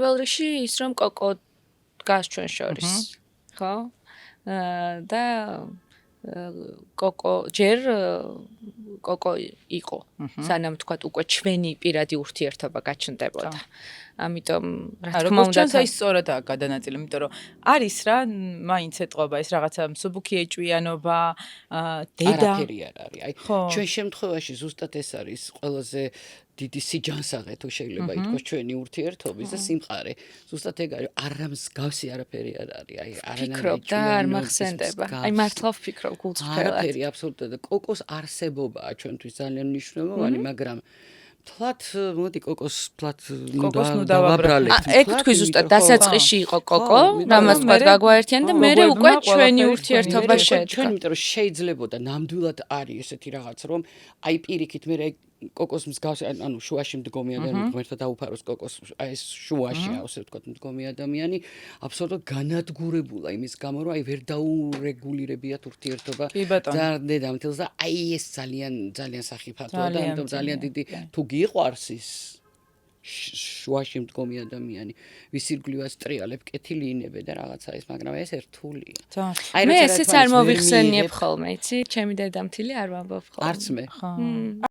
პირველ რიგში ის რომ კოკო დგას ჩვენ შორის. ხო? და კოკო ჯერ კოკო იყო. სანამ თქვათ უკვე ჩვენი პირადი ურთიერთობა გაჩნდებოდა. ამიტომ რა თქმა უნდა ჩვენ ის სწორადაა გადანაწილი, იმიტომ რომ არის რა, მაინც ეთყობა ეს რაღაცა მსუბუქი ეჭვიანობა, დედა არაფერი არ არის. აი, ჩვენ შემთხვევაში ზუსტად ეს არის ყველაზე დიდი სიჯანსაღე თუ შეიძლება ითქვას ჩვენი ურთიერთობის და სიმყარე. ზუსტად ეგ არის, არამსგავსი არაფერი არ არის. აი, ფიქრობ და არ მახსენდება. აი მართლა ვფიქრობ გულწრფელად. არაფერი აბსოლუტურად. კოკოს არსებობაა ჩვენთვის ძალიან მნიშვნელოვანი, მაგრამ თლათ მოდი კოკოს თლათ ნუ დავაბრალებთ. ეგ თქვი ზუსტად დასაწყისში იყო კოკო, რამაც თქვა გაგვაერთიან და მე უკვე ჩვენი ურთიერთობა შედგა. ჩვენ იმიტომ რომ შეიძლებოდა ნამდვილად არის ესეთი რაღაც რომ აი პირიქით მე კოკოს მსგავსი ანუ შუაში მდგომი ადამიანი ღმერთა დაუფაროს კოკოს აი ეს შუაშია ასე ვთქვათ მდგომი ადამიანი აბსოლუტურად განადგურებულა იმის გამო რომ აი ვერ დაურეგულირებიათ ურთიერთობა დედამთილს და აი ეს ძალიან ძალიან სახიფათოა და ამიტომ ძალიან დიდი თუ გიყვარს ის შუაში მდგომი ადამიანი ვის ირგვლივაც ტრიალებ კეთილი ინებე და რაღაცა ის მაგრამ ეს ერთულია მე ესეც არ მოვიხსენიებ ხოლმე იცი ჩემი დედამთილი არ ვამბობ ხოლმე არც მე